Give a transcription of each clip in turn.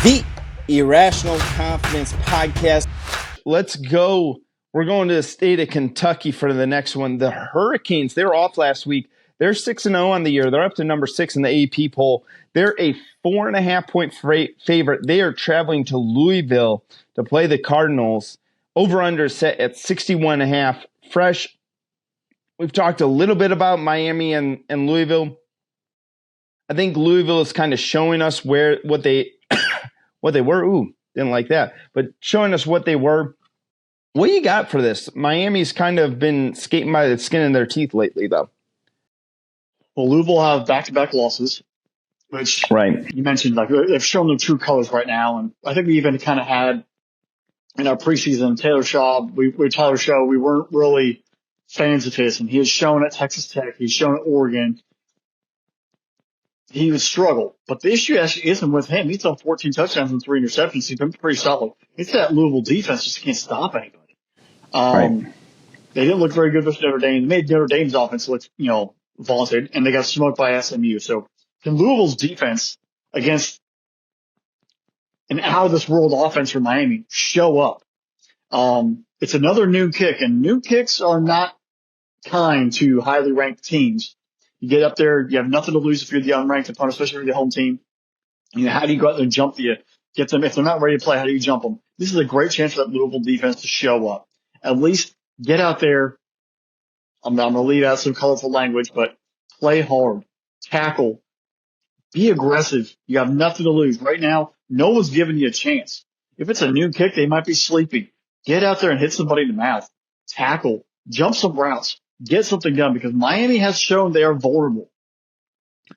The Irrational Confidence Podcast. Let's go. We're going to the state of Kentucky for the next one. The Hurricanes, they were off last week. They're 6-0 on the year. They're up to number 6 in the AP poll. They're a 4.5-point favorite. They are traveling to Louisville to play the Cardinals. Over-under set at 61.5. Fresh. We've talked a little bit about Miami and Louisville. I think Louisville is kind of showing us what they were. Ooh, didn't like that. But showing us what they were. What do you got for this? Miami's kind of been skating by the skin of their teeth lately, though. Well, Louisville have back-to-back losses, which you mentioned, like they've shown their true colors right now. And I think we even kind of had in our preseason, Taylor Shaw, we weren't really fans of his, and he has shown at Texas Tech, he's shown at Oregon, he would struggle. But the issue actually isn't with him. He's thrown 14 touchdowns and 3 interceptions. He's been pretty solid. It's that Louisville defense just can't stop anybody. They didn't look very good versus Notre Dame. They made Notre Dame's offense look, vaunted, and they got smoked by SMU. So can Louisville's defense against an out-of-this-world offense from Miami show up? It's another noon kick, and noon kicks are not kind to highly ranked teams. You get up there, you have nothing to lose if you're the unranked opponent, especially if you're the home team. How do you go out there and jump get them? If they're not ready to play, how do you jump them? This is a great chance for that Louisville defense to show up. At least get out there. I'm going to leave out some colorful language, but play hard, tackle, be aggressive. You have nothing to lose. Right now, no one's giving you a chance. If it's a noon kick, they might be sleepy. Get out there and hit somebody in the mouth. Tackle, jump some routes, get something done because Miami has shown they are vulnerable.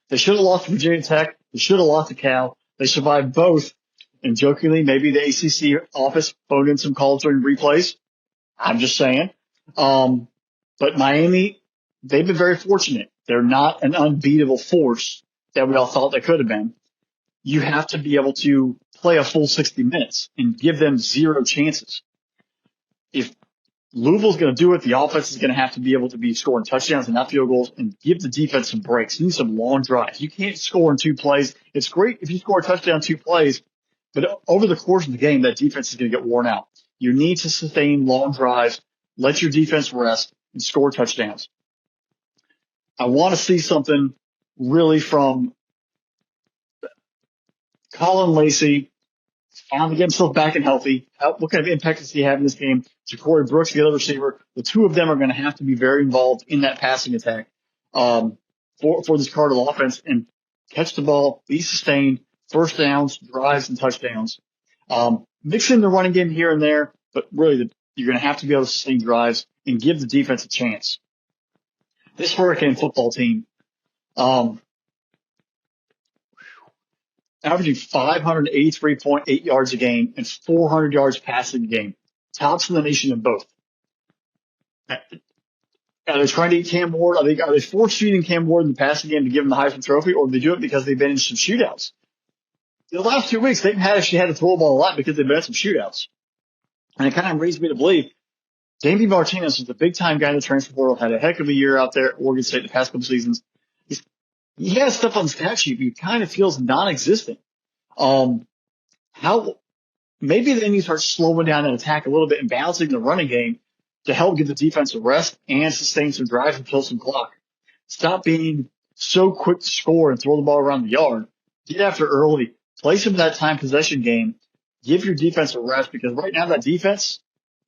They should have lost to Virginia Tech. They should have lost to Cal. They survived both. And jokingly, maybe the ACC office phoned in some calls during replays. I'm just saying. But Miami, they've been very fortunate. They're not an unbeatable force that we all thought they could have been. You have to be able to play a full 60 minutes and give them zero chances. If Louisville's going to do it, the offense is going to have to be able to be scoring touchdowns and not field goals and give the defense some breaks. You need some long drives. You can't score in 2 plays. It's great if you score a touchdown in 2 plays, but over the course of the game, that defense is going to get worn out. You need to sustain long drives, let your defense rest, and score touchdowns. I want to see something really from Colin Lacey, finally get himself back and healthy. What kind of impact does he have in this game? Ja'Cory Brooks, the other receiver. The two of them are going to have to be very involved in that passing attack for this Cardinal offense and catch the ball, be sustained, first downs, drives, and touchdowns. Mix in the running game here and there, but really you're going to have to be able to sustain drives and give the defense a chance. This Hurricane football team, averaging 583.8 yards a game and 400 yards passing a game. Tops in the nation in both. Are they trying to eat Cam Ward? Are they force feeding Cam Ward in the passing game to give him the Heisman Trophy, or do they do it because they've been in some shootouts? The last 2 weeks, they've actually had to throw the ball a lot because they've been in some shootouts. And it kind of leads me to believe Damian Martinez was the big-time guy in the transfer portal, had a heck of a year out there at Oregon State the past couple seasons. He has stuff on the stat sheet, but he kind of feels non-existent. Maybe they need to start slowing down that attack a little bit and balancing the running game to help get the defense a rest and sustain some drives and kill some clock. Stop being so quick to score and throw the ball around the yard. Get after early. Play some of that time possession game. Give your defense a rest because right now that defense,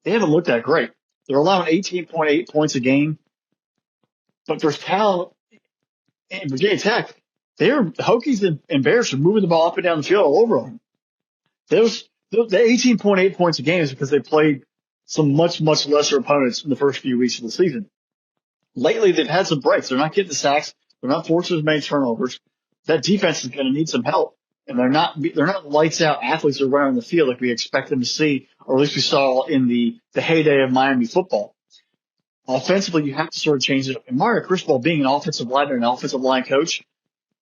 they haven't looked that great. They're allowing 18.8 points a game, but there's talent in Virginia Tech. The Hokies and Bears are moving the ball up and down the field all over them. The 18.8 points a game is because they played some much, much lesser opponents in the first few weeks of the season. Lately, they've had some breaks. They're not getting the sacks. They're not forcing as many turnovers. That defense is going to need some help. And they're not lights out athletes around the field like we expect them to see, or at least we saw in the heyday of Miami football. Offensively, you have to sort of change it up. And Mario Cristobal being an offensive line and an offensive line coach,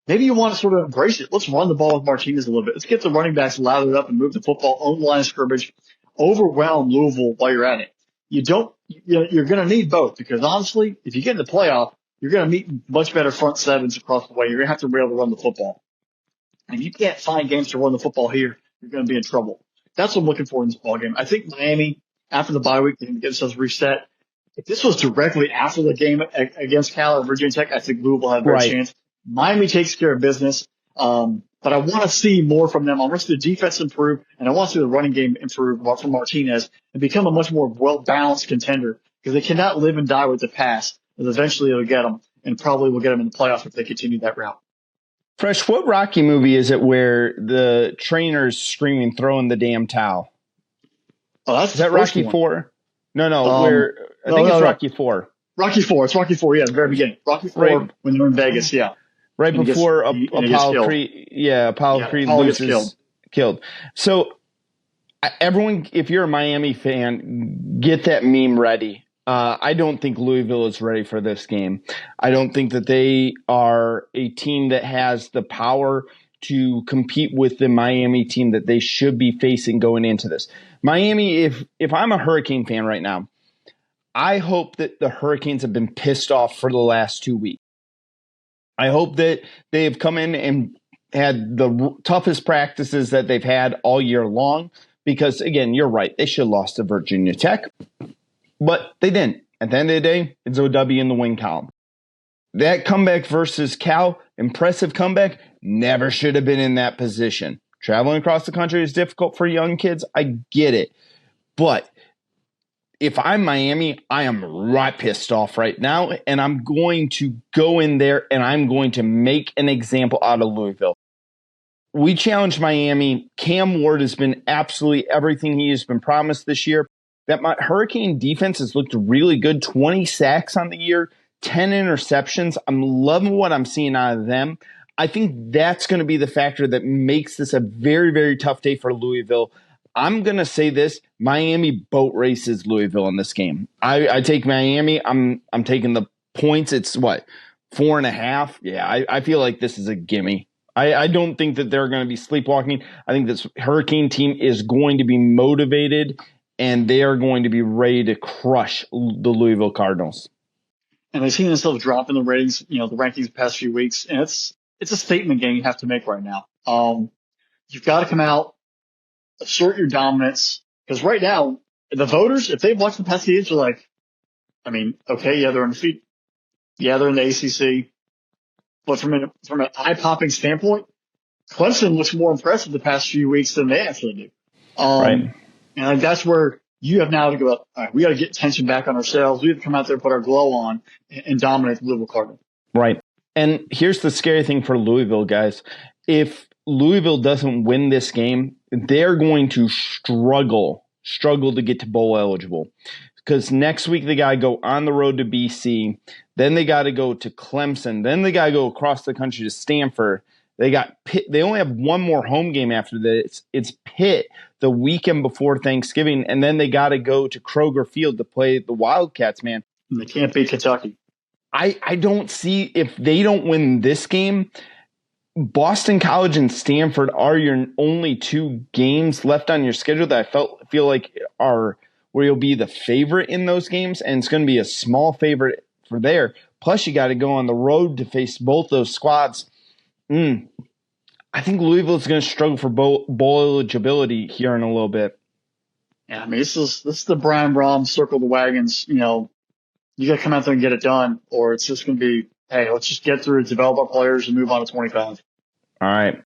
maybe you want to sort of embrace it. Let's run the ball with Martinez a little bit. Let's get the running backs lathered up and move the football on the line of scrimmage. Overwhelm Louisville while you're at it. You're going to need both because honestly, if you get in the playoff, you're going to meet much better front sevens across the way. You're going to have to be able to run the football. And if you can't find games to run the football here, you're going to be in trouble. That's what I'm looking for in this ballgame. I think Miami, after the bye week, they can get themselves reset. If this was directly after the game against Cal or Virginia Tech, I think Louisville had a better chance. Miami takes care of business. But I want to see more from them. I want to see the defense improve, and I want to see the running game improve from Martinez and become a much more well-balanced contender, because they cannot live and die with the pass, because eventually it'll get them, and probably will get them in the playoffs if they continue that route. Fresh, what Rocky movie is it where the trainer's screaming, throwing the damn towel? Oh, that's is that Rocky one. 4? No, I think it's Rocky 4. Rocky 4. It's Rocky 4, yeah, at the very beginning. Rocky 4 when they're in Vegas, yeah. Right before Apollo Creed, Apollo Creed loses, killed. So everyone, if you're a Miami fan, get that meme ready. I don't think Louisville is ready for this game. I don't think that they are a team that has the power to compete with the Miami team that they should be facing going into this. Miami, if I'm a Hurricane fan right now, I hope that the Hurricanes have been pissed off for the last 2 weeks. I hope that they've come in and had the toughest practices that they've had all year long, because, again, you're right. They should have lost to Virginia Tech, but they didn't. At the end of the day, it's OW in the win column. That comeback versus Cal, impressive comeback, never should have been in that position. Traveling across the country is difficult for young kids. I get it. But if I'm Miami, I am right pissed off right now, and I'm going to go in there and I'm going to make an example out of Louisville. We challenged Miami. Cam Ward has been absolutely everything he has been promised this year. That my Hurricane defense has looked really good. 20 sacks on the year, 10 interceptions. I'm loving what I'm seeing out of them. I think that's going to be the factor that makes this a very, very tough day for Louisville. I'm going to say this: Miami boat races Louisville in this game. I take Miami. I'm taking the points. It's what, 4.5? Yeah, I feel like this is a gimme. I don't think that they're going to be sleepwalking. I think this Hurricane team is going to be motivated, and they are going to be ready to crush the Louisville Cardinals. And they've seen themselves drop in the ratings, the rankings the past few weeks, and it's a statement game you have to make right now. You've got to come out, assert your dominance, because right now, the voters, if they've watched the past few games, are like, okay, yeah, they're undefeated. Yeah, they're in the ACC. But from an eye-popping standpoint, Clemson looks more impressive the past few weeks than they actually do. Right. And that's where you have now to go, all right, we got to get attention back on ourselves. We have to come out there, put our glow on, and dominate the Louisville Cardinals. Right. And here's the scary thing for Louisville, guys. If Louisville doesn't win this game, they're going to struggle to get to bowl eligible. Because next week they got to go on the road to BC. Then they got to go to Clemson. Then they got to go across the country to Stanford. They got Pitt. They only have one more home game after this. It's Pitt the weekend before Thanksgiving. And then they got to go to Kroger Field to play the Wildcats, man. And they can't beat Kentucky. I don't see, if they don't win this game, Boston College and Stanford are your only two games left on your schedule that I feel like are where you'll be the favorite in those games, and it's going to be a small favorite for there. Plus, you got to go on the road to face both those squads. I think Louisville is going to struggle for bowl eligibility here in a little bit. Yeah, this is the Brian Brom circle the wagons. You got to come out there and get it done, or it's just going to be, hey, let's just get through, develop our players, and move on to 25. All right.